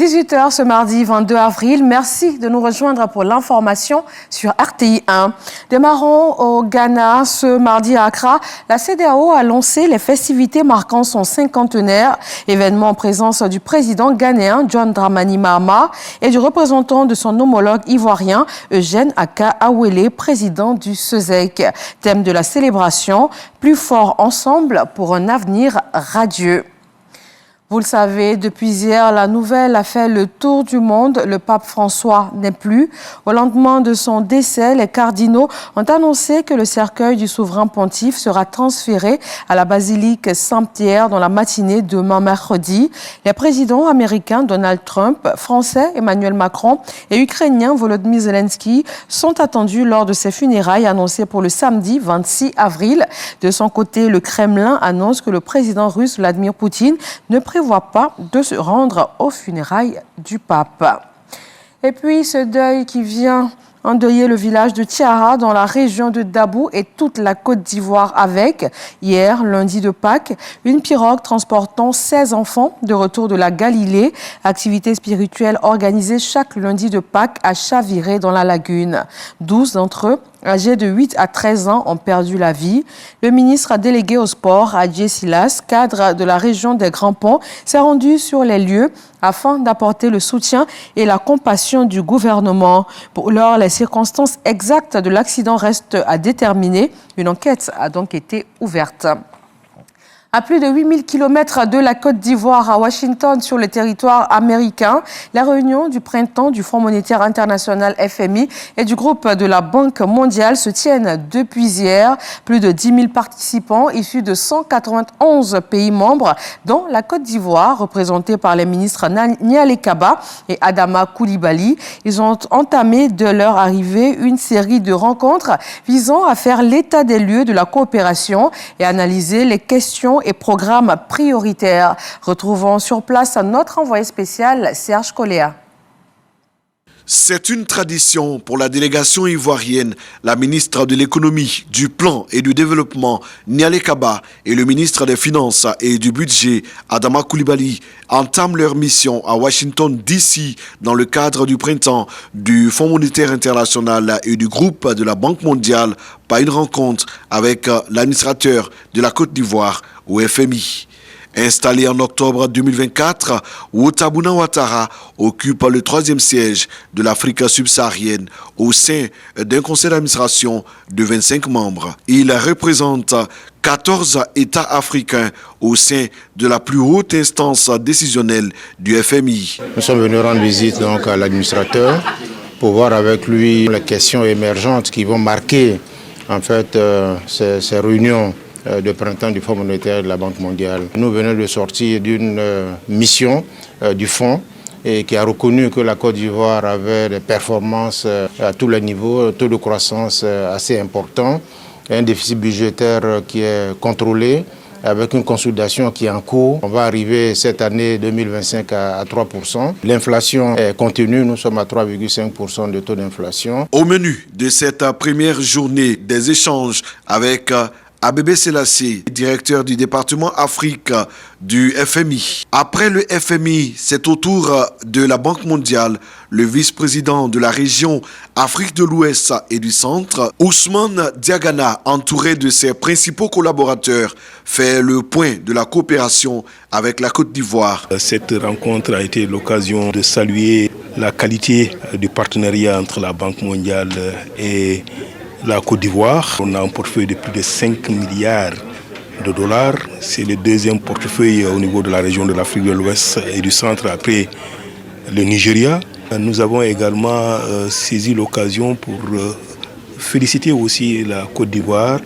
18 h ce mardi 22 avril. Merci de nous rejoindre pour l'information sur RTI 1. Démarrons au Ghana ce mardi à Accra. La CEDEAO a lancé les festivités marquant son cinquantenaire. Événement en présence du président ghanéen John Dramani Mahama et du représentant de son homologue ivoirien Eugène Aka Awele, président du SESEC. Thème de la célébration, plus fort ensemble pour un avenir radieux. Vous le savez, depuis hier, la nouvelle a fait le tour du monde. Le pape François n'est plus. Au lendemain de son décès, les cardinaux ont annoncé que le cercueil du souverain pontife sera transféré à la basilique Saint-Pierre dans la matinée demain mercredi. Les présidents américains Donald Trump, français Emmanuel Macron et ukrainien Volodymyr Zelensky sont attendus lors de ces funérailles annoncées pour le samedi 26 avril. De son côté, le Kremlin annonce que le président russe Vladimir Poutine ne prévoit pas de se rendre aux funérailles du pape. Et puis ce deuil qui vient endeuiller le village de Tiara dans la région de Dabou et toute la Côte d'Ivoire avec, hier, lundi de Pâques, une pirogue transportant 16 enfants de retour de la Galilée, activité spirituelle organisée chaque lundi de Pâques, a chaviré dans la lagune. 12 d'entre eux, âgés de 8 à 13 ans, ont perdu la vie. Le ministre délégué au sport, Adjé Silas, cadre de la région des Grands Ponts, s'est rendu sur les lieux afin d'apporter le soutien et la compassion du gouvernement. Pour l'heure, les circonstances exactes de l'accident restent à déterminer. Une enquête a donc été ouverte. À plus de 8000 km de la Côte d'Ivoire à Washington, sur le territoire américain, la réunion du printemps du Fonds monétaire international FMI et du groupe de la Banque mondiale se tiennent depuis hier. Plus de 10 000 participants issus de 191 pays membres, dont la Côte d'Ivoire, représentée par les ministres Niale Kaba et Adama Koulibaly. Ils ont entamé de leur arrivée une série de rencontres visant à faire l'état des lieux de la coopération et analyser les questions et programmes prioritaires. Retrouvons sur place notre envoyé spécial Serge Coléa. C'est une tradition pour la délégation ivoirienne. La ministre de l'économie, du plan et du développement, Niale Kaba, et le ministre des Finances et du budget, Adama Koulibaly, entament leur mission à Washington DC dans le cadre du printemps du Fonds monétaire international et du groupe de la Banque mondiale par une rencontre avec l'administrateur de la Côte d'Ivoire au FMI. Installé en octobre 2024, Wothabuna Ouattara occupe le 3e siège de l'Afrique subsaharienne au sein d'un conseil d'administration de 25 membres. Il représente 14 États africains au sein de la plus haute instance décisionnelle du FMI. Nous sommes venus rendre visite donc à l'administrateur pour voir avec lui les questions émergentes qui vont marquer en fait ces réunions de printemps du Fonds monétaire de la Banque mondiale. Nous venons de sortir d'une mission du Fonds et qui a reconnu que la Côte d'Ivoire avait des performances à tous les niveaux, un taux de croissance assez important, un déficit budgétaire qui est contrôlé, avec une consolidation qui est en cours. On va arriver cette année 2025 à 3%. L'inflation est contenue, nous sommes à 3,5% de taux d'inflation. Au menu de cette première journée des échanges avec Abebe Selassie, directeur du département Afrique du FMI. Après le FMI, c'est au tour de la Banque mondiale. Le vice-président de la région Afrique de l'Ouest et du Centre, Ousmane Diagana, entouré de ses principaux collaborateurs, fait le point de la coopération avec la Côte d'Ivoire. Cette rencontre a été l'occasion de saluer la qualité du partenariat entre la Banque mondiale et la Côte d'Ivoire. On a un portefeuille de plus de 5 milliards de dollars. C'est le deuxième portefeuille au niveau de la région de l'Afrique de l'Ouest et du Centre après le Nigeria. Nous avons également saisi l'occasion pour féliciter aussi la Côte d'Ivoire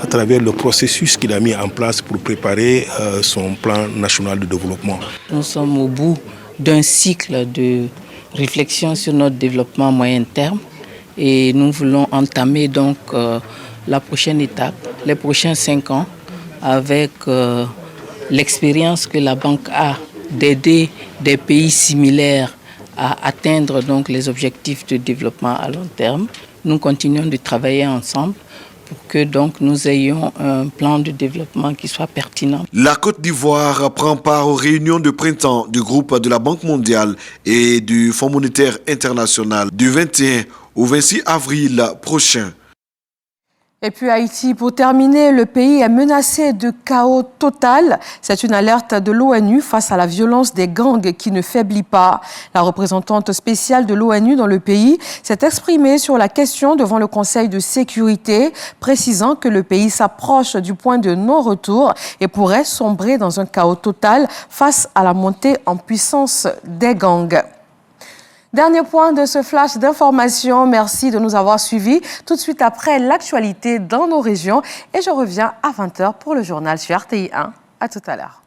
à travers le processus qu'il a mis en place pour préparer son plan national de développement. Nous sommes au bout d'un cycle de réflexion sur notre développement à moyen terme. Et nous voulons entamer donc la prochaine étape, les prochains 5 ans, avec l'expérience que la banque a d'aider des pays similaires à atteindre donc les objectifs de développement à long terme. Nous continuons de travailler ensemble pour que donc nous ayons un plan de développement qui soit pertinent. La Côte d'Ivoire prend part aux réunions de printemps du groupe de la Banque mondiale et du Fonds monétaire international du 21 au 26 avril prochain. Et puis Haïti, pour terminer, le pays est menacé de chaos total. C'est une alerte de l'ONU face à la violence des gangs qui ne faiblit pas. La représentante spéciale de l'ONU dans le pays s'est exprimée sur la question devant le Conseil de sécurité, précisant que le pays s'approche du point de non-retour et pourrait sombrer dans un chaos total face à la montée en puissance des gangs. Dernier point de ce flash d'information. Merci de nous avoir suivis. Tout de suite après, l'actualité dans nos régions. Et je reviens à 20h pour le journal sur RTI 1. À tout à l'heure.